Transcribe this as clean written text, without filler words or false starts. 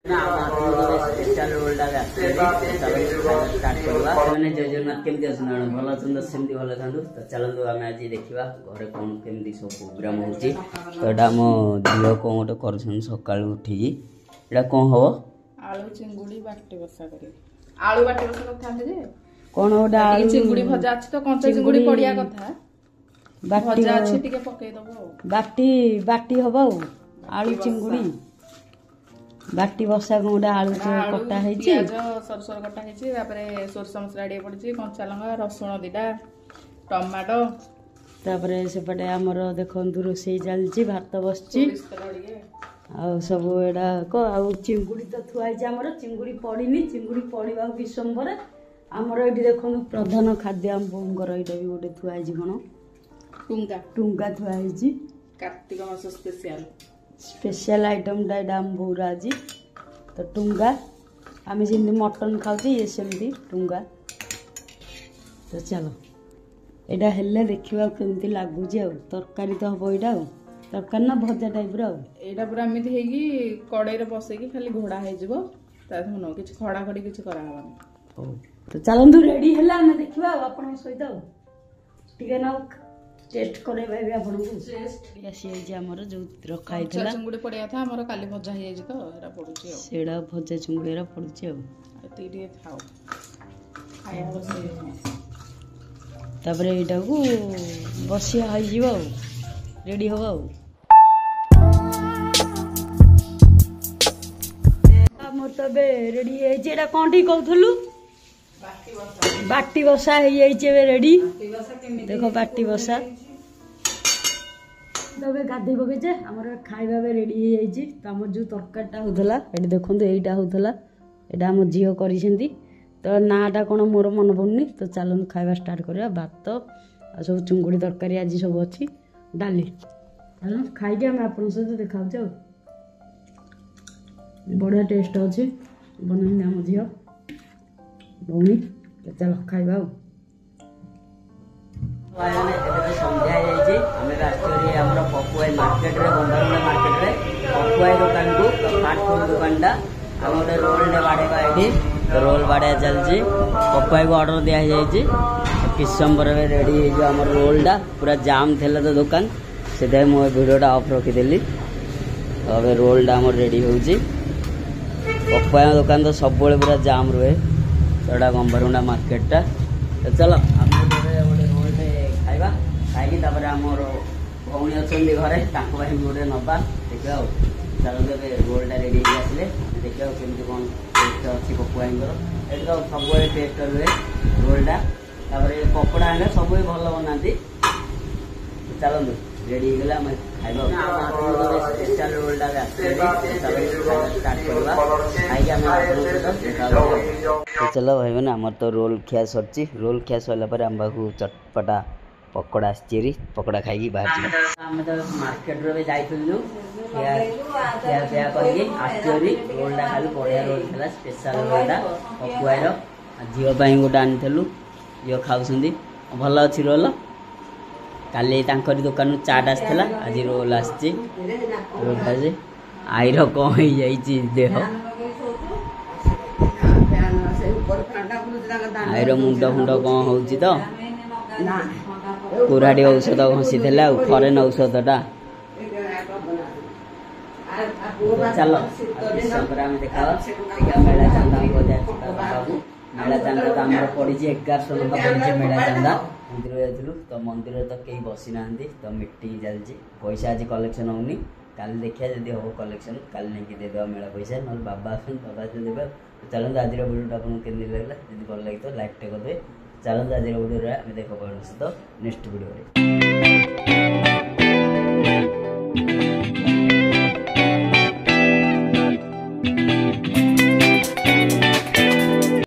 Special रोलटा मैंने जय जगन्नाथ केमती अच्छे भल अच्छा सेमती भल था तो चलतु आम आज देखा घरे कौन केमती सब प्रोग्राम हो तो यहाँ मो झील कौन गोटे कर सका उठिकी यहाँ कौन हम आलू चिंगुड़ी बाटी बसा कर आलू बाटी बसा करते जे कौन गोटे आलू चिंगुड़ी भजा अच्छी तो कंचा चिंगुड़ी पड़िया कथा भजा अच्छी टिके पकई दबो बाटी बाटी हम आलू चिंगुड़ी बाटी बसा गोटे आलू कटा पियाज सरसर कटा सोरस मसला टे पड़ी कंचा लंका रसुण दीटा टमाटो तापरे सेपटे आमर देखु रोषे चलती भात बस सब एडा चिंगुड़ी तो थुआई आमर चिंगुड़ी पड़नी चिंगुड़ी पड़ा विशंबर आमर ये देखो प्रधान खाद्य आम बोर यहाँ भी गोटे थुआई कौन टुंगा टुंगा थुआई कार्तिक मास स्पेशल स्पेशल आइटम टा आम बोर आज तो टुंगा आम जमी मटन खाऊ ये सेमती टुंगा तो चलो यहाँ हेल्ले देखा केमती लगुच तरकारी तो हम यहाँ तरकारी ना भजा टाइप यहाँ पूरा एमती होगी कड़े बसैकी खाली घोड़ा हो कि खड़ा खड़ी किसी करानी तो चलतु रेडी है आम देखा आप सहित टे ना टेस्ट करे भाई आपन को आसी हमर जो रखाई थला चिंगुड़ी पड़िया था हमर काली भजा हे तो एरा पडुची सेडा भजा चिंगुड़ी एरा पडुची ती टे खाओ खाया बसे तापरे एटा को बसिया होई जीवो रेडी होबो हमर तबे रेडी हे जेडा कोंठी कहथलु बाटी बसा रेडी देखो बाटी बसा तबे गाधे पके आम खाଇବା रेडी हो जो तरकारीटा होता ये देखो यहीटा होता यहाँ आम झील कर तो नाटा कौन मोर मन पड़नी तो चलते खाଇବା स्टार्ट करा भात सब चुंगुड़ी तरकारी आज सब अच्छी डाली चलो खाई आम आप सहित देखा बढ़िया टेस्ट अच्छे बनाई आम झील भौणी चलो खाଇବା संध्या आम पपुआई मार्केट बंधारुला मार्केट पपुआई दुकान को फास्ट फूड दुकानटा आम गोटे रोल बाड़ेगा ये रोल बाड़िया चलती पपुआई को ऑर्डर दिया किस समय रेडी आम रोलटा पूरा जाम थे तो दुकान से मुझे भिडटा ऑफ रखीदेली अब रोलटा आम रेडी हो पपुआई दुकान तो सब पूरा जाम रुए तोड़ा गंभरुंडा मार्केटा तो चलो आम गोटे रोलटे खाଇବା खाई आमर भौणी अच्छा घरे गोटे नवा देखा चलो रोलटा रेडी आसिले देखा केमती कौन टेस्ट अच्छी पपुआई ये तो सब टेस्ट रुए रोलटा पकोड़ा है सब भल बनाती चलतु रेडी होगा स्पेशल रोलटा स्टार्ट करवा चलो भाई मैंने आम तो रोल खिया सर रोल खिया सरला आम पाक चटपटा पकोड़ा आसरी पकोड़ा खाई बाहर आम तो मार्केट रे जाइलु खिया पिया करके आसरी रोलटा खाली बढ़िया रोल था स्पेशल रोलटा पपुआईर झील गोटे आनीलु झील खाऊँ भल अच्छी रोल काली दुकान चाट आसला आज रोल आसी रोल खाई आईर कौन हो देह आईर मुंड फुंड कौन हो तो कुराड़ी औषध घसी फरेन औषधटा चलो देखा मेला चांदा मेला चांदा तो आम पड़ी 1100 टका पड़ी मेला चांदा मंदिर जाइलु तो मंदिर तो कहीं बसी ना तो मीटिंग चलती पैसा आज कलेक्शन होनी काली देखिए जब हम कलेक्शन काली नहीं देदेवा मेला पैसा ना बाबा आसन बाबा देवे चलते आज वीडियो आपको केमती लगला जब भल लगे तो लाइक टे करदे चलते आज वीडियो आम देखा पास तो नेक्स्ट वीडियो।